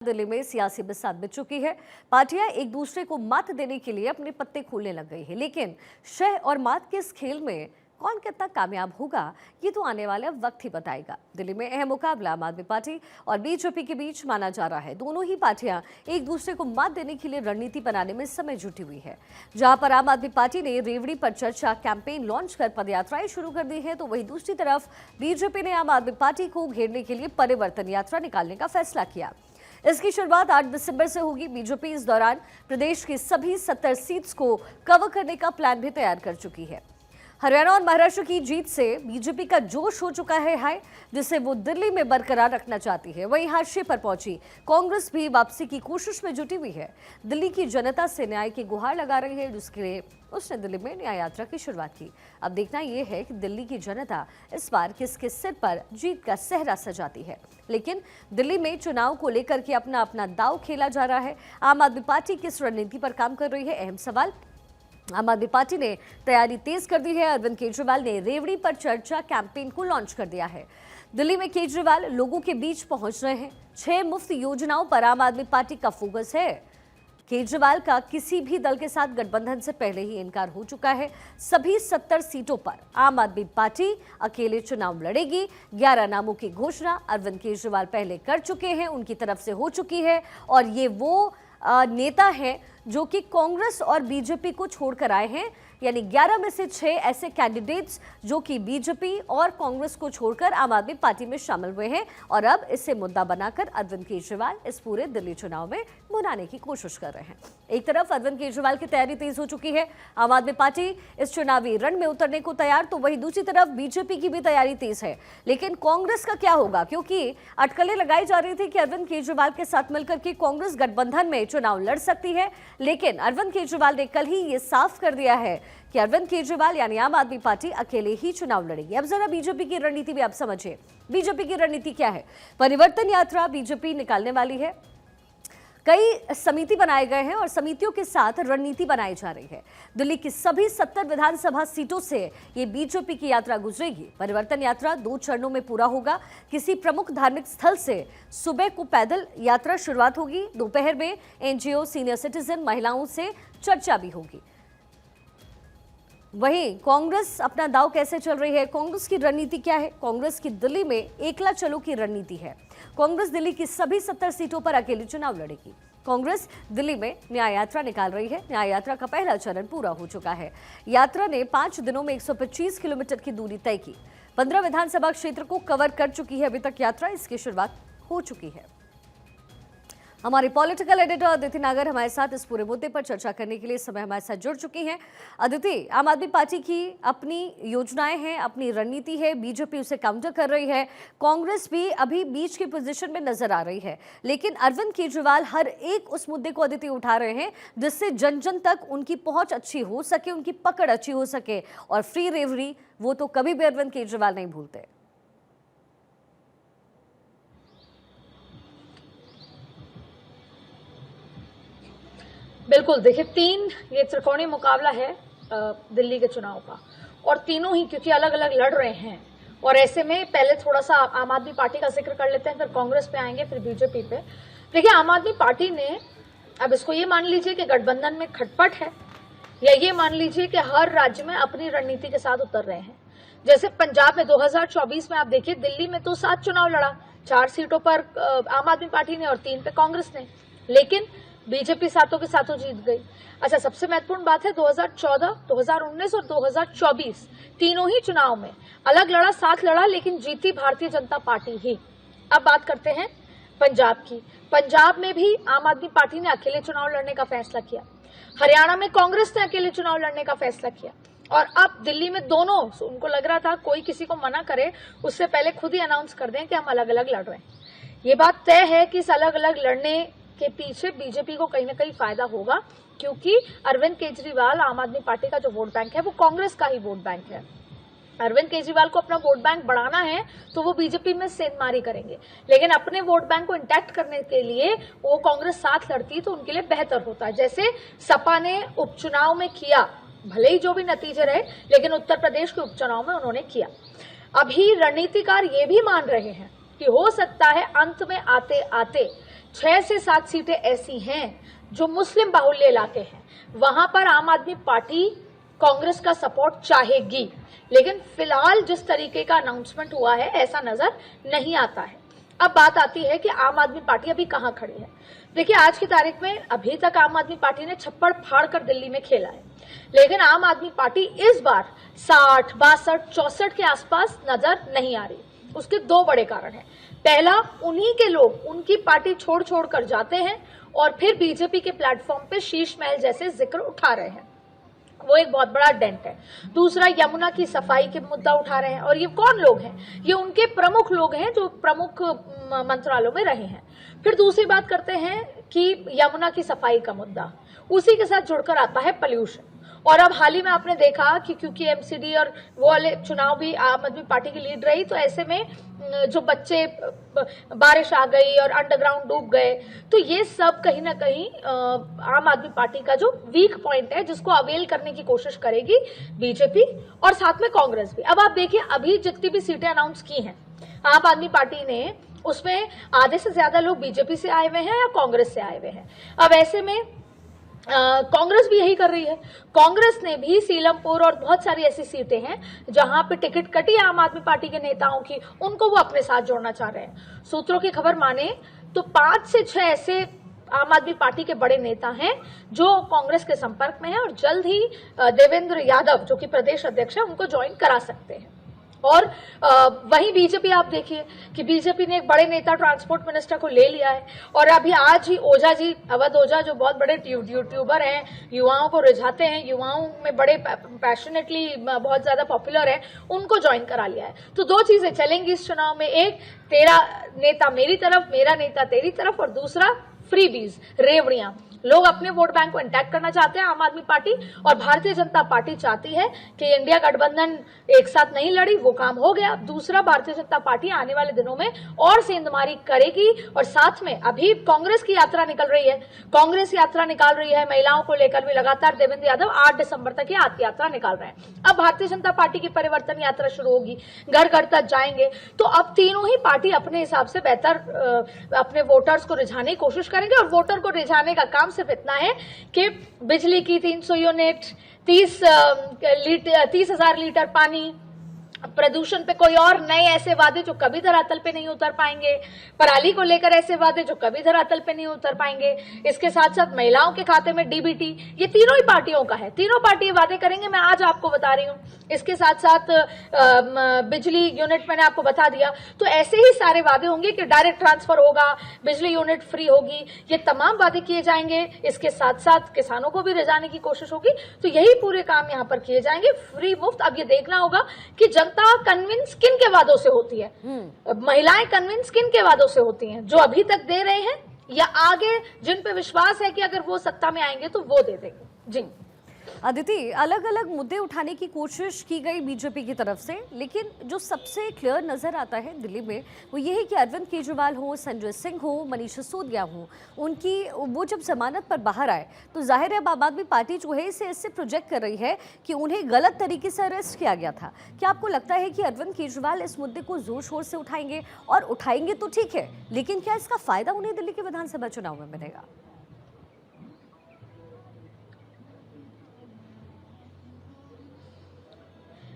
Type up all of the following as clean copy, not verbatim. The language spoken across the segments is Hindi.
दिल्ली में सियासी बिसात बिछ चुकी है। पार्टियां एक दूसरे को मात देने के लिए अपने पत्ते खोलने लग गई है, लेकिन शह और मात के इस खेल में कौन कितना कामयाब होगा ये तो आने वाला वक्त ही बताएगा। दिल्ली में अहम मुकाबला आम आदमी पार्टी और बीजेपी के बीच माना जा रहा है। दोनों ही पार्टियां एक दूसरे को मात देने के लिए रणनीति बनाने में समय जुटी हुई है। जहां पर आम आदमी पार्टी ने रेवड़ी पर चर्चा कैंपेन लॉन्च कर पदयात्राएं शुरू कर दी है, तो वहीं दूसरी तरफ बीजेपी ने आम आदमी पार्टी को घेरने के लिए परिवर्तन यात्रा निकालने का फैसला किया। इसकी शुरुआत 8 दिसंबर से होगी। बीजेपी इस दौरान प्रदेश की सभी 70 सीट्स को कवर करने का प्लान भी तैयार कर चुकी है। हरियाणा और महाराष्ट्र की जीत से बीजेपी का जोश हो चुका है हाई, जिसे वो दिल्ली में बरकरार रखना चाहती है। वहीं हाशिए पर पहुंची कांग्रेस भी वापसी की कोशिश में जुटी हुई है। दिल्ली की जनता से न्याय की गुहार लगा रही है, जिसके लिए उसने दिल्ली में न्याय यात्रा की शुरुआत की। अब देखना यह है कि दिल्ली की जनता इस बार किसके सिर पर जीत का सेहरा सजाती है। लेकिन दिल्ली में चुनाव को लेकर के अपना अपना दांव खेला जा रहा है। आम आदमी पार्टी किस रणनीति पर काम कर रही है, अहम सवाल। आम आदमी पार्टी ने तैयारी तेज कर दी है। अरविंद केजरीवाल ने रेवड़ी पर चर्चा कैंपेन को लॉन्च कर दिया है। दिल्ली में केजरीवाल लोगों के बीच पहुंच रहे हैं। 6 मुफ्त योजनाओं पर आम आदमी पार्टी का फोकस है। केजरीवाल का किसी भी दल के साथ गठबंधन से पहले ही इनकार हो चुका है। सभी 70 सीटों पर आम आदमी पार्टी अकेले चुनाव लड़ेगी। 11 नामों की घोषणा अरविंद केजरीवाल पहले कर चुके हैं, उनकी तरफ से हो चुकी है। और ये वो नेता हैं जो कि कांग्रेस और बीजेपी को छोड़कर आए हैं, यानी 11 में से 6 ऐसे कैंडिडेट्स जो कि बीजेपी और कांग्रेस को छोड़कर आम आदमी पार्टी में शामिल हुए हैं। और अब इसे मुद्दा बनाकर अरविंद केजरीवाल इस पूरे दिल्ली चुनाव में बुलाने की कोशिश कर रहे हैं। एक तरफ अरविंद केजरीवाल की तैयारी तेज हो चुकी है, आम आदमी पार्टी इस चुनावी रण में उतरने को तैयार, तो वहीं दूसरी तरफ बीजेपी की भी तैयारी तेज है। लेकिन कांग्रेस का क्या होगा, क्योंकि अटकलें लगाई जा रही थी कि अरविंद केजरीवाल के साथ मिलकर के कांग्रेस गठबंधन में चुनाव लड़ सकती है। लेकिन अरविंद केजरीवाल ने कल ही ये साफ कर दिया है कि अरविंद केजरीवाल यानी आम आदमी पार्टी अकेले ही चुनाव लड़ेगी। अब जरा बीजेपी की रणनीति भी आप समझिए। बीजेपी की रणनीति क्या है? परिवर्तन यात्रा बीजेपी निकालने वाली है। कई समिति बनाए गए हैं और समितियों के साथ रणनीति बनाई जा रही है। दिल्ली की सभी 70 विधानसभा सीटों से ये बीजेपी की यात्रा गुजरेगी। परिवर्तन यात्रा 2 चरणों में पूरा होगा। किसी प्रमुख धार्मिक स्थल से सुबह को पैदल यात्रा शुरुआत होगी। दोपहर में एनजीओ, सीनियर सिटीजन, महिलाओं से चर्चा भी होगी। वहीं कांग्रेस अपना दाव कैसे चल रही है, कांग्रेस की रणनीति क्या है? कांग्रेस की दिल्ली में एकला चलो की रणनीति है। कांग्रेस दिल्ली की सभी 70 सीटों पर अकेले चुनाव लड़ेगी। कांग्रेस दिल्ली में न्याय यात्रा निकाल रही है। न्याय यात्रा का पहला चरण पूरा हो चुका है। यात्रा ने 5 दिनों में 125 किलोमीटर की दूरी तय की। 15 विधानसभा क्षेत्र को कवर कर चुकी है अभी तक यात्रा। इसकी शुरुआत हो चुकी है। हमारे पॉलिटिकल एडिटर अदिति नागर हमारे साथ इस पूरे मुद्दे पर चर्चा करने के लिए इस समय हमारे साथ जुड़ चुकी हैं। अदिति, आम आदमी पार्टी की अपनी योजनाएं हैं, अपनी रणनीति है, बीजेपी उसे काउंटर कर रही है, कांग्रेस भी अभी बीच की पोजीशन में नजर आ रही है। लेकिन अरविंद केजरीवाल हर एक उस मुद्दे को अदिति उठा रहे हैं जिससे जन जन तक उनकी पहुंच अच्छी हो सके, उनकी पकड़ अच्छी हो सके। और फ्री रेवड़ी वो तो कभी भी अरविंद केजरीवाल नहीं भूलते। बिल्कुल, देखिए 3 ये त्रिकोणीय मुकाबला है दिल्ली के चुनाव का, और तीनों ही क्योंकि अलग अलग लड़ रहे हैं। और ऐसे में पहले थोड़ा सा आम आदमी पार्टी का जिक्र कर लेते हैं, फिर कांग्रेस पे आएंगे, फिर बीजेपी पे। देखिए, आम आदमी पार्टी ने अब इसको ये मान लीजिए कि गठबंधन में खटपट है, या ये मान लीजिए कि हर राज्य में अपनी रणनीति के साथ उतर रहे हैं। जैसे पंजाब में 2024 में आप देखिए, दिल्ली में तो 7 चुनाव लड़ा, 4 सीटों पर आम आदमी पार्टी ने और 3 पे कांग्रेस ने, लेकिन बीजेपी सातों के सातों जीत गई। अच्छा, सबसे महत्वपूर्ण बात है 2014, 2019 और 2024 तीनों ही चुनाव में अलग लड़ा, साथ लड़ा, लेकिन जीती भारतीय जनता पार्टी ही। अब बात करते हैं पंजाब की। पंजाब में भी आम आदमी पार्टी ने अकेले चुनाव लड़ने का फैसला किया। हरियाणा में कांग्रेस ने अकेले चुनाव लड़ने का फैसला किया। और अब दिल्ली में दोनों, उनको लग रहा था कोई किसी को मना करे उससे पहले खुद ही अनाउंस कर दें कि हम अलग अलग लड़ रहे हैं। ये बात तय है कि इस अलग अलग लड़ने के पीछे बीजेपी को कहीं ना कहीं फायदा होगा, क्योंकि अरविंद केजरीवाल, आम आदमी पार्टी का जो वोट बैंक है वो कांग्रेस का ही वोट बैंक है। अरविंद केजरीवाल को अपना वोट बैंक बढ़ाना है तो वो बीजेपी में सेंधमारी करेंगे, लेकिन अपने वोट बैंक को इंटैक्ट करने के लिए वो कांग्रेस साथ लड़ती तो उनके लिए बेहतर होता है। जैसे सपा ने उपचुनाव में किया, भले ही जो भी नतीजे रहे, लेकिन उत्तर प्रदेश के उपचुनाव में उन्होंने किया। अभी रणनीतिकार ये भी मान रहे हैं कि हो सकता है अंत में आते आते 6 से 7 सीटें ऐसी हैं जो मुस्लिम बाहुल्य इलाके हैं, वहां पर आम आदमी पार्टी कांग्रेस का सपोर्ट चाहेगी। लेकिन फिलहाल जिस तरीके का अनाउंसमेंट हुआ है ऐसा नजर नहीं आता है। अब बात आती है कि आम आदमी पार्टी अभी कहां खड़ी है। देखिए, आज की तारीख में अभी तक आम आदमी पार्टी ने छप्पड़ फाड़ कर दिल्ली में खेला है, लेकिन आम आदमी पार्टी इस बार 60, 62, 64 के आसपास नजर नहीं आ रही। उसके 2 बड़े कारण हैं। पहला, उन्हीं के लोग उनकी पार्टी छोड़ छोड़ कर जाते हैं और फिर बीजेपी के प्लेटफॉर्म पे शीश महल जैसे जिक्र उठा रहे हैं, वो एक बहुत बड़ा डेंट है। दूसरा, यमुना की सफाई के मुद्दा उठा रहे हैं, और ये कौन लोग हैं? ये उनके प्रमुख लोग हैं जो प्रमुख मंत्रालयों में रहे हैं। फिर दूसरी बात करते हैं कि यमुना की सफाई का मुद्दा, उसी के साथ जुड़कर आता है पॉल्यूशन। और अब हाल ही में आपने देखा कि क्योंकि एमसीडी और वो वाले चुनाव भी आम आदमी पार्टी की लीड रही, तो ऐसे में जो बच्चे, बारिश आ गई और अंडरग्राउंड डूब गए, तो ये सब कहीं ना कहीं आम आदमी पार्टी का जो वीक पॉइंट है जिसको अवेल करने की कोशिश करेगी बीजेपी और साथ में कांग्रेस भी। अब आप देखिए, अभी जितनी भी सीटें अनाउंस की हैं आम आदमी पार्टी ने, उसमें आधे से ज्यादा लोग बीजेपी से आए हुए हैं या कांग्रेस से आए हुए हैं। अब ऐसे में कांग्रेस भी यही कर रही है। कांग्रेस ने भी सीलमपुर और बहुत सारी ऐसी सीटें हैं जहां पे टिकट कटी आम आदमी पार्टी के नेताओं की, उनको वो अपने साथ जोड़ना चाह रहे हैं। सूत्रों की खबर माने तो 5 से 6 ऐसे आम आदमी पार्टी के बड़े नेता हैं जो कांग्रेस के संपर्क में हैं और जल्द ही देवेंद्र यादव जो कि प्रदेश अध्यक्ष है उनको ज्वाइन करा सकते हैं। और वहीं बीजेपी, आप देखिए कि बीजेपी ने एक बड़े नेता ट्रांसपोर्ट मिनिस्टर को ले लिया है, और अभी आज ही ओझा जी, अवध ओझा, जो बहुत बड़े यूट्यूबर हैं, युवाओं को रिझाते हैं, युवाओं में बड़े पैशनेटली बहुत ज्यादा पॉपुलर है, उनको ज्वाइन करा लिया है। तो 2 चीजें चलेंगी इस चुनाव में, एक तेरा नेता मेरी तरफ, मेरा नेता तेरी तरफ, और दूसरा फ्रीबीज, रेवड़ियां। लोग अपने वोट बैंक को इंटैक्ट करना चाहते हैं आम आदमी पार्टी, और भारतीय जनता पार्टी चाहती है कि इंडिया गठबंधन एक साथ नहीं लड़ी, वो काम हो गया। दूसरा, भारतीय जनता पार्टी आने वाले दिनों में और सेंधमारी करेगी, और साथ में अभी कांग्रेस की यात्रा निकल रही है, कांग्रेस यात्रा निकाल रही है महिलाओं को लेकर भी लगातार। देवेंद्र यादव 8 दिसंबर तक यात्रा निकाल रहे हैं। अब भारतीय जनता पार्टी की परिवर्तन यात्रा शुरू होगी, घर घर तक जाएंगे, तो अब तीनों ही पार्टी अपने हिसाब से बेहतर अपने वोटर्स को रिझाने की कोशिश करेंगे। और वोटर को रिझाने का काम सिर्फ इतना है कि बिजली की 300 यूनिट, 30,000 लीटर पानी, प्रदूषण पे कोई और नए ऐसे वादे जो कभी धरातल पे नहीं उतर पाएंगे, पराली को लेकर ऐसे वादे जो कभी धरातल पे नहीं उतर पाएंगे, इसके साथ साथ महिलाओं के खाते में डीबीटी, ये तीनों ही पार्टियों का है, तीनों पार्टी वादे करेंगे, मैं आज आपको बता रही हूं। इसके साथ साथ बिजली यूनिट मैंने आपको बता दिया। तो ऐसे ही सारे वादे होंगे कि डायरेक्ट ट्रांसफर होगा, बिजली यूनिट फ्री होगी, ये तमाम वादे किए जाएंगे। इसके साथ साथ किसानों को भी रिझाने की कोशिश होगी। तो यही पूरे काम यहाँ पर किए जाएंगे, फ्री मुफ्त। अब ये देखना होगा कि जनता कन्विंस किन के वादों से होती है, महिलाएं कन्विंस किन के वादों से होती हैं, जो अभी तक दे रहे हैं, या आगे जिन पे विश्वास है कि अगर वो सत्ता में आएंगे तो वो दे देंगे। जी अदिति, अलग अलग मुद्दे उठाने की कोशिश की गई बीजेपी की तरफ से, लेकिन जो सबसे क्लियर नजर आता है दिल्ली में वो ये है कि अरविंद केजरीवाल हो, संजय सिंह हो, मनीष सिसोदिया हो, उनकी वो जब जमानत पर बाहर आए तो जाहिर है आम आदमी पार्टी जो है इसे इससे प्रोजेक्ट कर रही है कि उन्हें गलत तरीके से अरेस्ट किया गया था। क्या आपको लगता है कि अरविंद केजरीवाल इस मुद्दे को जोर शोर से उठाएंगे? और उठाएंगे तो ठीक है, लेकिन क्या इसका फायदा उन्हें दिल्ली के विधानसभा चुनाव में मिलेगा?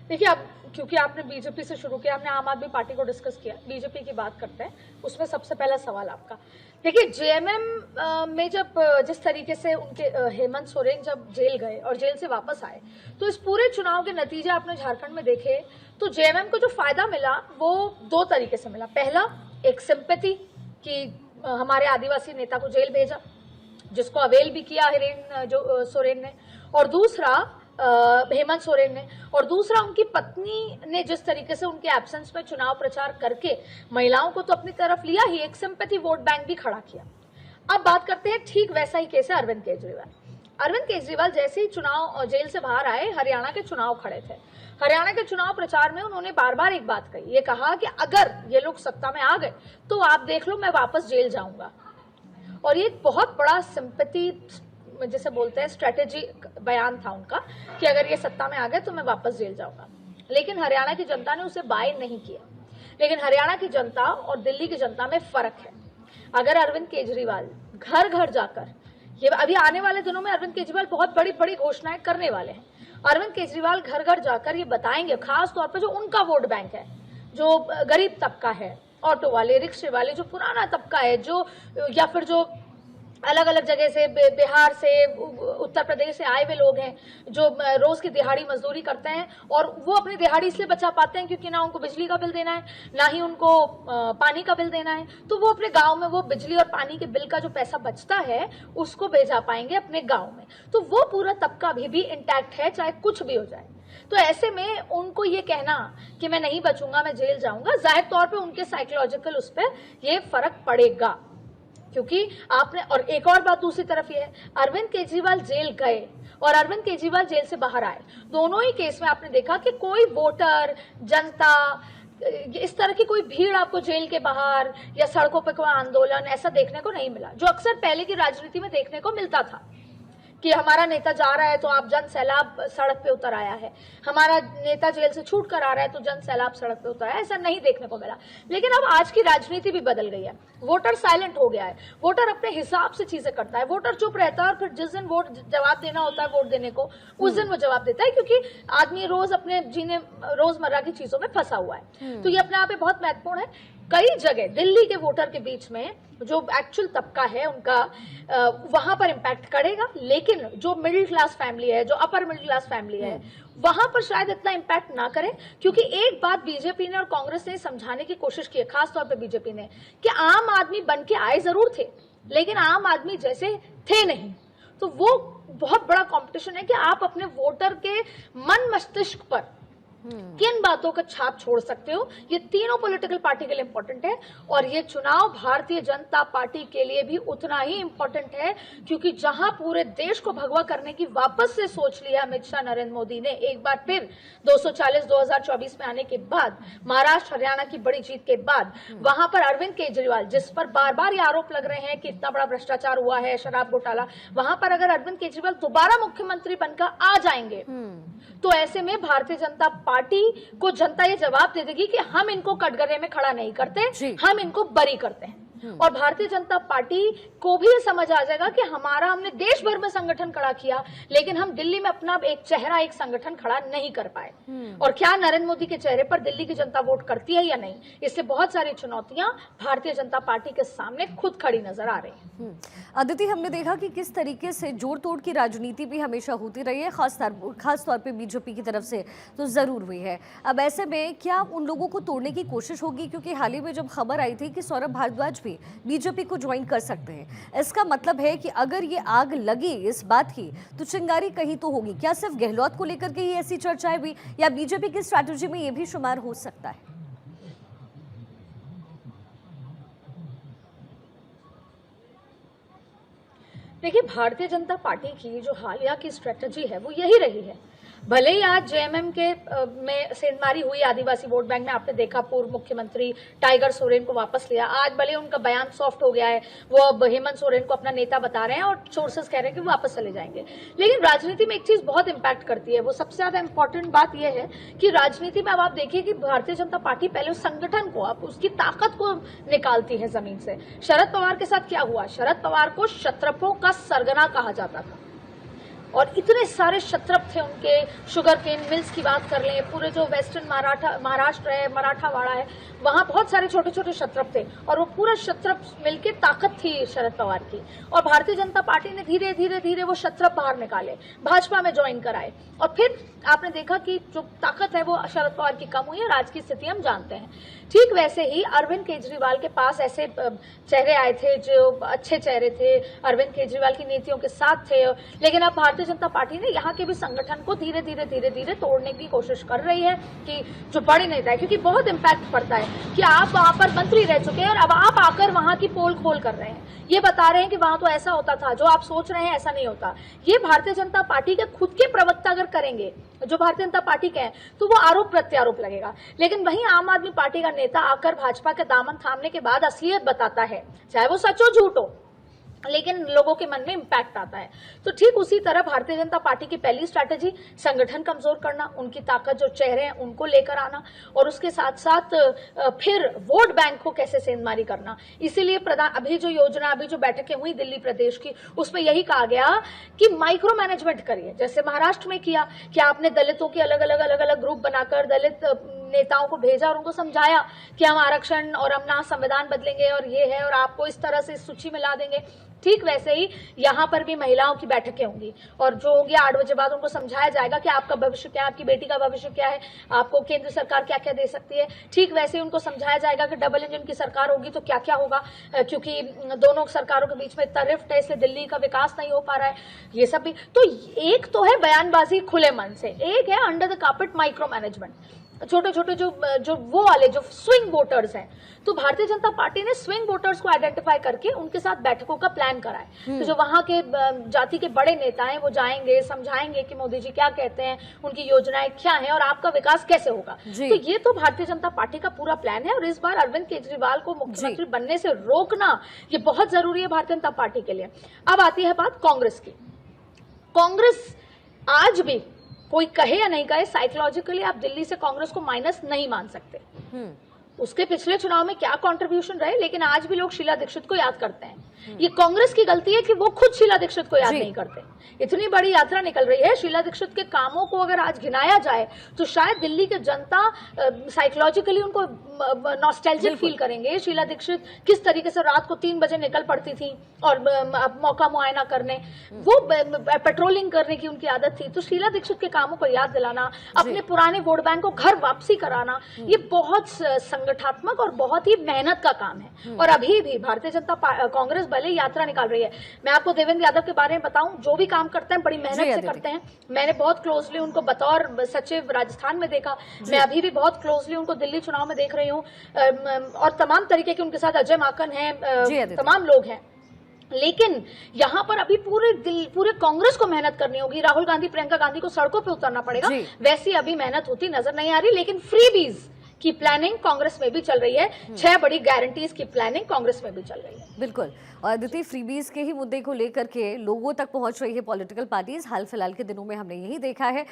देखिए, आप क्योंकि आपने बीजेपी से शुरू किया, हमने आम आदमी पार्टी को डिस्कस किया, बीजेपी की बात करते हैं। उसमें सबसे पहला सवाल आपका, देखिए जेएमएम में जब जिस तरीके से उनके हेमंत सोरेन जब जेल गए और जेल से वापस आए, तो इस पूरे चुनाव के नतीजे आपने झारखंड में देखे, तो जेएमएम को जो फायदा मिला वो 2 तरीके से मिला। पहला, एक सिंपैथी कि हमारे आदिवासी नेता को जेल भेजा, जिसको अवेल भी किया सोरेन ने, और दूसरा हेमंत सोरेन ने, और दूसरा उनकी पत्नी ने जिस तरीके से उनके एब्सेंस में चुनाव प्रचार करके महिलाओं को तो अपनी तरफ लिया ही, एक सिंपैथी वोट बैंक भी खड़ा किया। अब बात करते हैं, ठीक वैसा ही केस है अरविंद केजरीवाल। अरविंद केजरीवाल जैसे ही चुनाव जेल से बाहर आए, हरियाणा के चुनाव खड़े थे। हरियाणा के चुनाव प्रचार में उन्होंने बार बार एक बात कही, ये कहा कि अगर ये लोग सत्ता में आ गए तो आप देख लो, मैं वापस जेल जाऊंगा। और ये एक बहुत बड़ा सिंपैथी, जैसे बोलते हैं स्ट्रेटेजी बयान था उनका, कि अगर ये सत्ता में आ गए तो मैं वापस जेल जाऊंगा। लेकिन हरियाणा की जनता ने उसे बाय नहीं किया। लेकिन हरियाणा की जनता और दिल्ली की जनता में फर्क है। अगर अरविंद केजरीवाल घर घर जाकर, ये अभी आने वाले दिनों में अरविंद केजरीवाल बहुत बड़ी बड़ी घोषणाएं करने वाले हैं। अरविंद केजरीवाल घर घर जाकर ये बताएंगे, खास तौर पे जो उनका वोट बैंक है, जो गरीब तबका है, ऑटो वाले, रिक्शे वाले, जो पुराना तबका है, जो या फिर जो अलग अलग जगह से, बिहार से, उत्तर प्रदेश से आए हुए लोग हैं, जो रोज की दिहाड़ी मजदूरी करते हैं, और वो अपनी दिहाड़ी इसलिए बचा पाते हैं क्योंकि ना उनको बिजली का बिल देना है, ना ही उनको पानी का बिल देना है, तो वो अपने गांव में वो बिजली और पानी के बिल का जो पैसा बचता है उसको भेजा पाएंगे अपने गांव में। तो वो पूरा तबका भी इंटैक्ट है, चाहे कुछ भी हो जाए। तो ऐसे में उनको ये कहना कि मैं नहीं बचूंगा, मैं जेल जाऊंगा, जाहिर तौर पे उनके साइकोलॉजिकल उस पर ये फर्क पड़ेगा। क्योंकि आपने, और एक और बात दूसरी तरफ ये है, अरविंद केजरीवाल जेल गए और अरविंद केजरीवाल जेल से बाहर आए, दोनों ही केस में आपने देखा कि कोई वोटर, जनता, इस तरह की कोई भीड़ आपको जेल के बाहर या सड़कों पर कोई आंदोलन ऐसा देखने को नहीं मिला, जो अक्सर पहले की राजनीति में देखने को मिलता था कि हमारा नेता जा रहा है तो आप जन सैलाब सड़क पे उतर आया है, हमारा नेता जेल से छूट कर आ रहा है तो जन सैलाब सड़क पे उतर आया है। ऐसा नहीं देखने को मिला। लेकिन अब आज की राजनीति भी बदल गई है। वोटर साइलेंट हो गया है, वोटर अपने हिसाब से चीजें करता है, वोटर चुप रहता है और फिर जिस दिन वोट जवाब देना होता है वोट देने को, उस दिन वो जवाब देता है, क्योंकि आदमी रोज अपने जीने रोजमर्रा की चीजों में फंसा हुआ है। तो ये अपने आप में बहुत महत्वपूर्ण है। कई जगह दिल्ली के वोटर के बीच में जो एक्चुअल तबका है उनका, वहां पर इम्पैक्ट करेगा, लेकिन जो मिडिल क्लास फैमिली है, जो अपर मिडिल क्लास फैमिली है, वहां पर शायद इतना इम्पैक्ट ना करे। क्योंकि एक बात बीजेपी ने और कांग्रेस ने समझाने की कोशिश की है, खासतौर पे बीजेपी ने, कि आम आदमी बन के आए जरूर थे लेकिन आम आदमी जैसे थे नहीं। तो वो बहुत बड़ा कंपटीशन है कि आप अपने वोटर के मन मस्तिष्क पर किन बातों का छाप छोड़ सकते हो। ये तीनों पॉलिटिकल पार्टी के लिए इंपॉर्टेंट है, और ये चुनाव भारतीय जनता पार्टी के लिए भी उतना ही इंपॉर्टेंट है, क्योंकि जहां पूरे देश को भगवा करने की वापस से सोच लिया अमित शाह, नरेंद्र मोदी ने एक बार फिर 240 2024 में आने के बाद, महाराष्ट्र हरियाणा की बड़ी जीत के बाद, वहां पर अरविंद केजरीवाल, जिस पर बार बार ये आरोप लग रहे हैं कि इतना बड़ा भ्रष्टाचार हुआ है, शराब घोटाला, वहां पर अगर अरविंद केजरीवाल दोबारा मुख्यमंत्री बनकर आ जाएंगे तो ऐसे में भारतीय जनता पार्टी को जनता ये जवाब दे देगी कि हम इनको कटघरे में खड़ा नहीं करते, हम इनको बरी करते हैं। और भारतीय जनता पार्टी को भी ये समझ आ जाएगा कि हमने देश भर में संगठन खड़ा किया, लेकिन हम दिल्ली में अपना एक चेहरा, एक संगठन खड़ा नहीं कर पाए। और क्या नरेंद्र मोदी के चेहरे पर दिल्ली की जनता वोट करती है या नहीं, इससे बहुत सारी चुनौतियां भारतीय जनता पार्टी के सामने खुद खड़ी नजर आ रही है। अदिति, हमने देखा कि किस तरीके से जोड़ तोड़ की राजनीति भी हमेशा होती रही है, खास तौर पे बीजेपी की तरफ से तो जरूर हुई है। अब ऐसे में क्या उन लोगों को तोड़ने की कोशिश होगी, क्योंकि हाल ही में जब खबर आई थी कि सौरभ भारद्वाज भी बीजेपी को ज्वाइन कर सकते हैं, इसका मतलब है कि अगर ये आग लगी इस बात की तो चिंगारी कहीं तो होगी। क्या सिर्फ गहलोत को लेकर के ही ऐसी चर्चाएं भी, या बीजेपी की स्ट्रैटेजी में ये भी शुमार हो सकता है? देखिए, भारतीय जनता पार्टी की जो हालिया की स्ट्रेटजी है वो यही रही है। भले ही आज जेएमएम के में सेंधमारी हुई आदिवासी वोट बैंक में, आपने देखा पूर्व मुख्यमंत्री टाइगर सोरेन को वापस लिया, आज भले उनका बयान सॉफ्ट हो गया है, वो अब हेमंत सोरेन को अपना नेता बता रहे हैं और सोर्सेस कह रहे हैं कि वो वापस चले जाएंगे। लेकिन राजनीति में एक चीज बहुत इंपैक्ट करती है, वो सबसे ज्यादा इंपॉर्टेंट बात यह है कि राजनीति में अब आप देखिए कि भारतीय जनता पार्टी पहले उस संगठन को, आप उसकी ताकत को निकालती है जमीन से। शरद पवार के साथ क्या हुआ, शरद पवार को क्षत्रपों का सरगना कहा जाता था, और इतने सारे क्षत्रप थे उनके। शुगर केन मिल्स की बात कर लें, पूरे जो वेस्टर्न महाराष्ट्र है, मराठावाड़ा है, वहां बहुत सारे छोटे छोटे क्षत्रप थे, और वो पूरा क्षत्रप मिलके ताकत थी शरद पवार की। और भारतीय जनता पार्टी ने धीरे धीरे धीरे वो क्षत्रप बाहर निकाले, भाजपा में ज्वाइन कराए, और फिर आपने देखा कि जो ताकत है वो शरद पवार की कम हुई है, और आज की स्थिति हम जानते हैं। ठीक वैसे ही अरविंद केजरीवाल के पास ऐसे चेहरे आए थे जो अच्छे चेहरे थे, अरविंद केजरीवाल की नीतियों के साथ थे, लेकिन अब भारतीय जनता पार्टी ने यहाँ के भी संगठन को धीरे धीरे तोड़ने की कोशिश कर रही है कि जो बड़े नेता है, क्योंकि बहुत इंपैक्ट पड़ता है कि आप वहां पर मंत्री रह चुके हैं और अब आप आकर वहां की पोल खोल कर रहे हैं, ये बता रहे हैं कि वहां तो ऐसा होता था, जो आप सोच रहे हैं ऐसा नहीं होता। ये भारतीय जनता पार्टी के खुद के प्रवक्ता अगर करेंगे, जो भारतीय जनता पार्टी के हैं, तो वो आरोप प्रत्यारोप लगेगा। लेकिन वहीं आम आदमी पार्टी का नेता आकर भाजपा के दामन थामने के बाद असलियत बताता है, चाहे वो सच हो झूठ हो, लेकिन लोगों के मन में इम्पैक्ट आता है। तो ठीक उसी तरह भारतीय जनता पार्टी की पहली स्ट्रैटेजी संगठन कमजोर करना, उनकी ताकत जो चेहरे हैं उनको लेकर आना, और उसके साथ साथ फिर वोट बैंक को कैसे सेंधमारी करना। इसीलिए अभी जो योजना, अभी जो बैठकें हुई दिल्ली प्रदेश की, उसमें यही कहा गया कि माइक्रो मैनेजमेंट करिए, जैसे महाराष्ट्र में किया कि आपने दलितों की अलग अलग ग्रुप बनाकर दलित नेताओं को भेजा और उनको समझाया कि हम आरक्षण और अपना संविधान बदलेंगे और ये है और आपको इस तरह से इस सूची में ला देंगे। ठीक वैसे ही यहाँ पर भी महिलाओं की बैठकें होंगी और जो होंगी 8 बजे बाद उनको समझाया जाएगा कि आपका भविष्य क्या है, आपकी बेटी का भविष्य क्या है, आपको केंद्र सरकार क्या क्या दे सकती है। ठीक वैसे ही उनको समझाया जाएगा कि डबल इंजन की सरकार होगी तो क्या क्या होगा, क्योंकि दोनों सरकारों के बीच में इतना रिफ्ट है, इसलिए दिल्ली का विकास नहीं हो पा रहा है। ये सब भी तो एक तो है बयानबाजी खुले मन से, एक है under the carpet micro management, छोटे छोटे जो वो वाले जो स्विंग वोटर्स हैं। तो भारतीय जनता पार्टी ने स्विंग वोटर्स को आइडेंटिफाई करके उनके साथ बैठकों का प्लान करा है। तो जो वहां के जाति के बड़े नेता हैं वो जाएंगे, समझाएंगे कि मोदी जी क्या कहते हैं, उनकी योजनाएं क्या हैं और आपका विकास कैसे होगा। तो ये तो भारतीय जनता पार्टी का पूरा प्लान है और इस बार अरविंद केजरीवाल को मुख्यमंत्री बनने से रोकना ये बहुत जरूरी है भारतीय जनता पार्टी के लिए। अब आती है बात कांग्रेस की। कांग्रेस आज भी कोई कहे या नहीं कहे, साइकोलॉजिकली आप दिल्ली से कांग्रेस को माइनस नहीं मान सकते। उसके पिछले चुनाव में क्या कंट्रीब्यूशन रहे, लेकिन आज भी लोग शीला दीक्षित को याद करते हैं। ये कांग्रेस की गलती है कि वो खुद शीला दीक्षित को याद नहीं करते। इतनी बड़ी यात्रा निकल रही है, शीला दीक्षित के कामों को अगर आज गिनाया जाए तो शायद दिल्ली की जनता साइकोलॉजिकली उनको नॉस्टैल्जिक फील करेंगे। शीला दीक्षित किस तरीके से रात को 3 बजे निकल पड़ती थी और मौका मुआयना करने, वो पेट्रोलिंग करने की उनकी आदत थी। तो शीला दीक्षित के कामों को याद दिलाना, अपने पुराने वोट बैंक को घर वापसी कराना, ये बहुत संगठनात्मक और बहुत ही मेहनत का काम है। और अभी भी भारतीय जनता कांग्रेस भले यात्रा निकाल रही है, मैं आपको देवेंद्र यादव के बारे में बताऊं, जो भी काम करते हैं बड़ी मेहनत से करते हैं। मैंने बहुत क्लोजली उनको बतौर सचिव राजस्थान में देखा, मैं अभी भी बहुत क्लोजली उनको दिल्ली चुनाव में देख रही हूँ, और तमाम तरीके के उनके साथ अजय माकन है, तमाम लोग हैं। लेकिन यहाँ पर अभी पूरे कांग्रेस को मेहनत करनी होगी। राहुल गांधी, प्रियंका गांधी को सड़कों पे उतरना पड़ेगा, वैसी अभी मेहनत होती नजर नहीं आ रही। लेकिन फ्रीबीज की प्लानिंग कांग्रेस में भी चल रही है, 6 बड़ी गारंटीज की प्लानिंग कांग्रेस में भी चल रही है। बिल्कुल, और अदिति, फ्रीबीज के ही मुद्दे को लेकर के लोगों तक पहुंच रही है पॉलिटिकल पार्टीज। हाल फिलहाल के दिनों में हमने यही देखा है